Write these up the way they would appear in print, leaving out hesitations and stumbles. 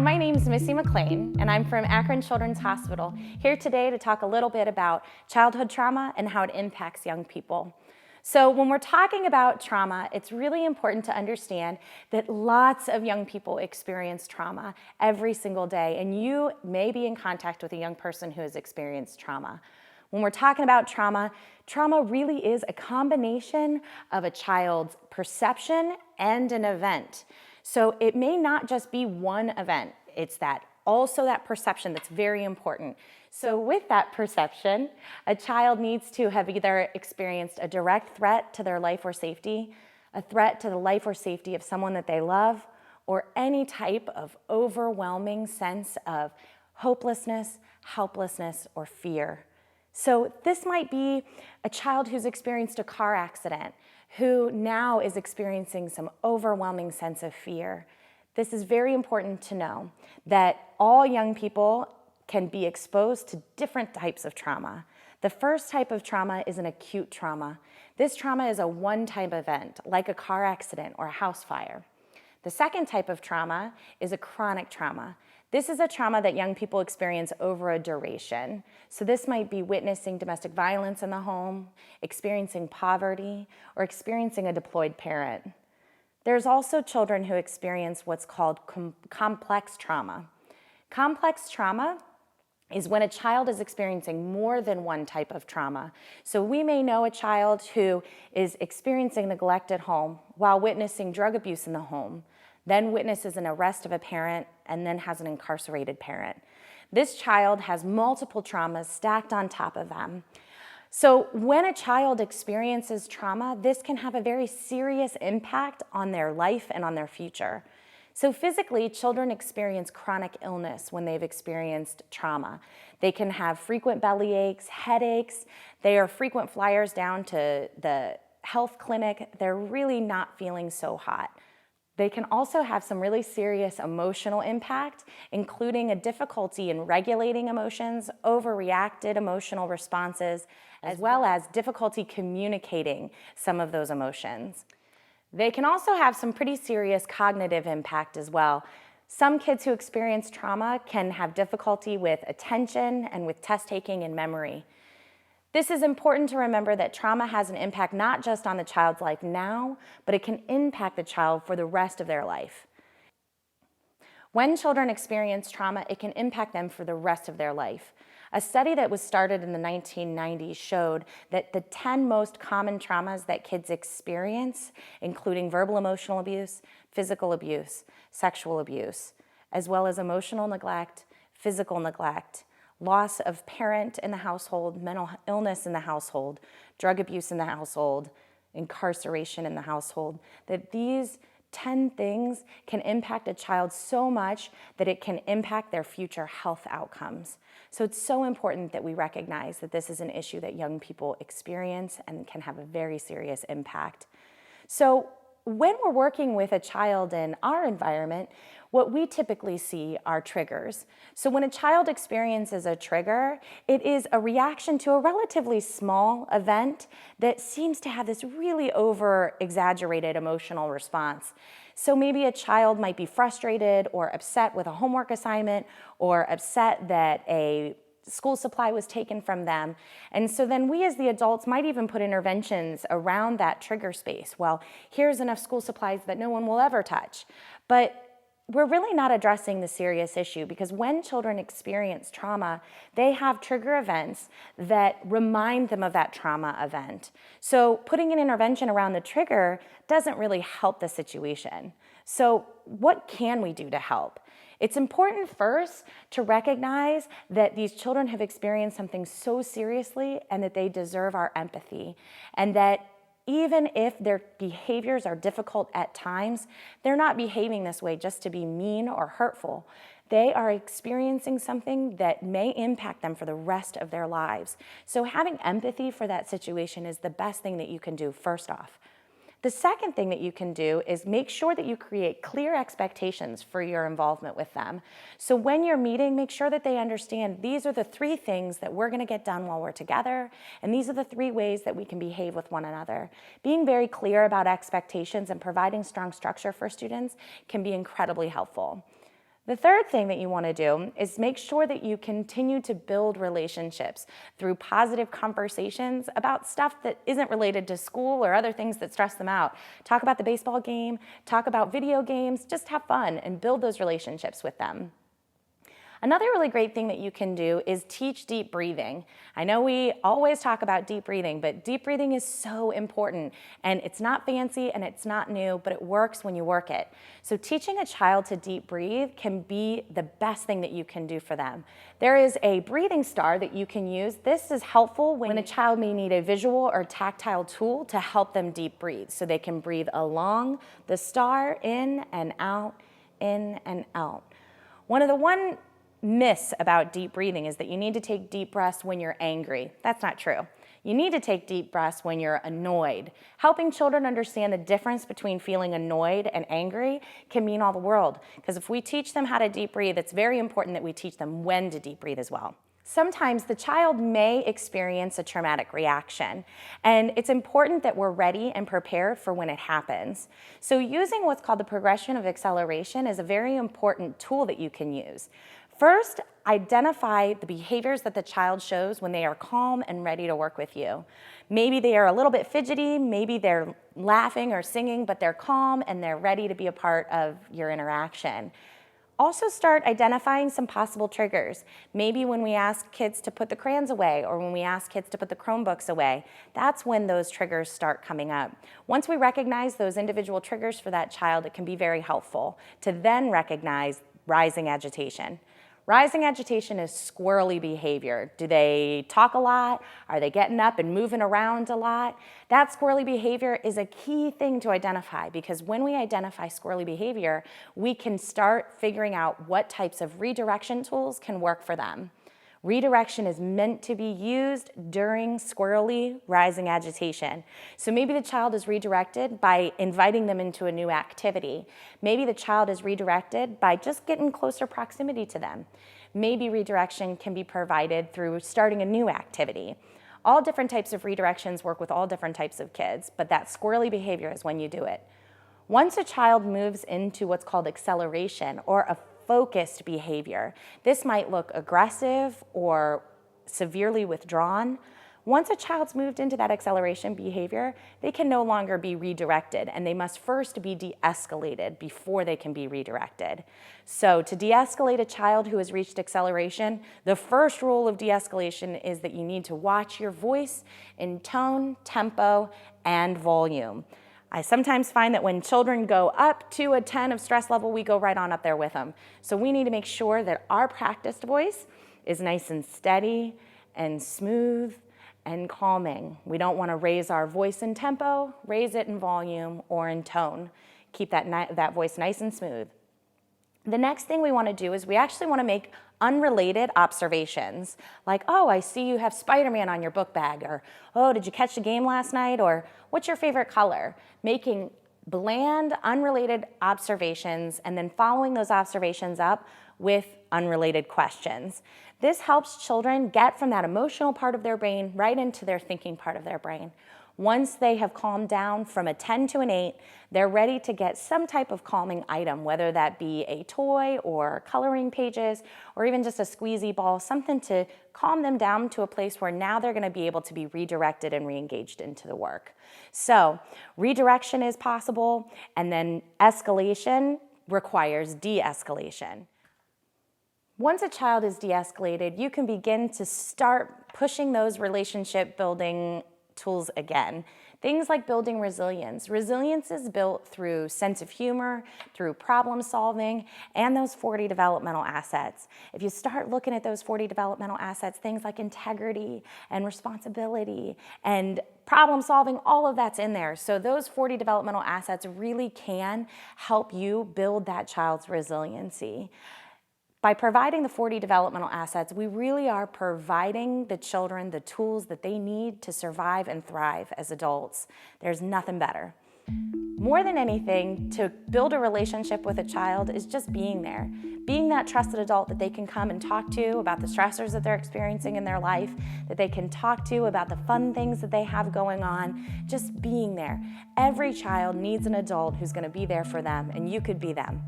My name's Missy McClain, and I'm from Akron Children's Hospital, here today to talk a little bit about childhood trauma and how it impacts young people. So when we're talking about trauma, it's really important to understand that lots of young people experience trauma every single day, and you may be in contact with a young person who has experienced trauma. When we're talking about trauma, trauma really is a combination of a child's perception and an event. So it may not just be one event, it's also that perception that's very important. So with that perception, a child needs to have either experienced a direct threat to their life or safety, a threat to the life or safety of someone that they love, or any type of overwhelming sense of hopelessness, helplessness, or fear. So this might be a child who's experienced a car accident, who now is experiencing some overwhelming sense of fear. This is very important to know that all young people can be exposed to different types of trauma. The first type of trauma is an acute trauma. This trauma is a one-time event, like a car accident or a house fire. The second type of trauma is a chronic trauma. This is a trauma that young people experience over a duration. So this might be witnessing domestic violence in the home, experiencing poverty, or experiencing a deployed parent. There's also children who experience what's called complex trauma. Complex trauma is when a child is experiencing more than one type of trauma. So we may know a child who is experiencing neglect at home while witnessing drug abuse in the home, then witnesses an arrest of a parent, and then has an incarcerated parent. This child has multiple traumas stacked on top of them. So when a child experiences trauma, this can have a very serious impact on their life and on their future. So physically, children experience chronic illness when they've experienced trauma. They can have frequent belly aches, headaches. They are frequent flyers down to the health clinic. They're really not feeling so hot. They can also have some really serious emotional impact, including a difficulty in regulating emotions, overreacted emotional responses, as well as difficulty communicating some of those emotions. They can also have some pretty serious cognitive impact as well. Some kids who experience trauma can have difficulty with attention and with test taking and memory. This is important to remember that trauma has an impact not just on the child's life now, but it can impact the child for the rest of their life. When children experience trauma, it can impact them for the rest of their life. A study that was started in the 1990s showed that the 10 most common traumas that kids experience, including verbal emotional abuse, physical abuse, sexual abuse, as well as emotional neglect, physical neglect, loss of parent in the household, mental illness in the household, drug abuse in the household, incarceration in the household, that these 10 things can impact a child so much that it can impact their future health outcomes. So it's so important that we recognize that this is an issue that young people experience and can have a very serious impact. So when we're working with a child in our environment, what we typically see are triggers. So when a child experiences a trigger, it is a reaction to a relatively small event that seems to have this really over-exaggerated emotional response. So maybe a child might be frustrated or upset with a homework assignment or upset that a school supply was taken from them. And so then we as the adults might even put interventions around that trigger space. Well, here's enough school supplies that no one will ever touch. But we're really not addressing the serious issue, because when children experience trauma, they have trigger events that remind them of that trauma event. So putting an intervention around the trigger doesn't really help the situation. So what can we do to help? It's important first to recognize that these children have experienced something so seriously and that they deserve our empathy, and that even if their behaviors are difficult at times, they're not behaving this way just to be mean or hurtful. They are experiencing something that may impact them for the rest of their lives. So having empathy for that situation is the best thing that you can do first off. The second thing that you can do is make sure that you create clear expectations for your involvement with them. So when you're meeting, make sure that they understand these are the 3 things that we're going to get done while we're together, and these are the 3 ways that we can behave with one another. Being very clear about expectations and providing strong structure for students can be incredibly helpful. The third thing that you want to do is make sure that you continue to build relationships through positive conversations about stuff that isn't related to school or other things that stress them out. Talk about the baseball game, talk about video games, just have fun and build those relationships with them. Another really great thing that you can do is teach deep breathing. I know we always talk about deep breathing, but deep breathing is so important, and it's not fancy and it's not new, but it works when you work it. So teaching a child to deep breathe can be the best thing that you can do for them. There is a breathing star that you can use. This is helpful when a child may need a visual or tactile tool to help them deep breathe, so they can breathe along the star, in and out, in and out. One myth about deep breathing is that you need to take deep breaths when you're angry. That's not true. You need to take deep breaths when you're annoyed. Helping children understand the difference between feeling annoyed and angry can mean all the world, because if we teach them how to deep breathe, it's very important that we teach them when to deep breathe as well. Sometimes the child may experience a traumatic reaction, and it's important that we're ready and prepared for when it happens. So using what's called the progression of acceleration is a very important tool that you can use. First, identify the behaviors that the child shows when they are calm and ready to work with you. Maybe they are a little bit fidgety, maybe they're laughing or singing, but they're calm and they're ready to be a part of your interaction. Also start identifying some possible triggers. Maybe when we ask kids to put the crayons away or when we ask kids to put the Chromebooks away, that's when those triggers start coming up. Once we recognize those individual triggers for that child, it can be very helpful to then recognize rising agitation. Rising agitation is squirrely behavior. Do they talk a lot? Are they getting up and moving around a lot? That squirrely behavior is a key thing to identify, because when we identify squirrely behavior, we can start figuring out what types of redirection tools can work for them. Redirection is meant to be used during squirrely rising agitation. So maybe the child is redirected by inviting them into a new activity. Maybe the child is redirected by just getting closer proximity to them. Maybe redirection can be provided through starting a new activity. All different types of redirections work with all different types of kids, but that squirrely behavior is when you do it. Once a child moves into what's called acceleration, or a focused behavior, this might look aggressive or severely withdrawn. Once a child's moved into that acceleration behavior, they can no longer be redirected, and they must first be de-escalated before they can be redirected. So to de-escalate a child who has reached acceleration, the first rule of de-escalation is that you need to watch your voice in tone, tempo, and volume. I sometimes find that when children go up to a 10 of stress level, we go right on up there with them. So we need to make sure that our practiced voice is nice and steady and smooth and calming. We don't want to raise our voice in tempo, raise it in volume or in tone. Keep that voice nice and smooth. The next thing we want to do is we actually want to make unrelated observations, like, oh, I see you have Spider-Man on your book bag, or, oh, did you catch the game last night, or what's your favorite color? Making bland, unrelated observations and then following those observations up with unrelated questions. This helps children get from that emotional part of their brain right into their thinking part of their brain. Once they have calmed down from a 10 to an 8, they're ready to get some type of calming item, whether that be a toy or coloring pages or even just a squeezy ball, something to calm them down to a place where now they're going to be able to be redirected and re-engaged into the work. So redirection is possible, and then escalation requires de-escalation. Once a child is de-escalated, you can begin to start pushing those relationship building tools again. Things like building resilience. Resilience is built through sense of humor, through problem solving, and those 40 developmental assets. If you start looking at those 40 developmental assets, things like integrity and responsibility and problem solving, all of that's in there. So those 40 developmental assets really can help you build that child's resiliency. By providing the 40 developmental assets, we really are providing the children the tools that they need to survive and thrive as adults. There's nothing better. More than anything, to build a relationship with a child is just being there. Being that trusted adult that they can come and talk to about the stressors that they're experiencing in their life, that they can talk to about the fun things that they have going on, just being there. Every child needs an adult who's going to be there for them, and you could be them.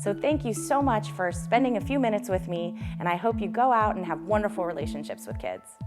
So thank you so much for spending a few minutes with me, and I hope you go out and have wonderful relationships with kids.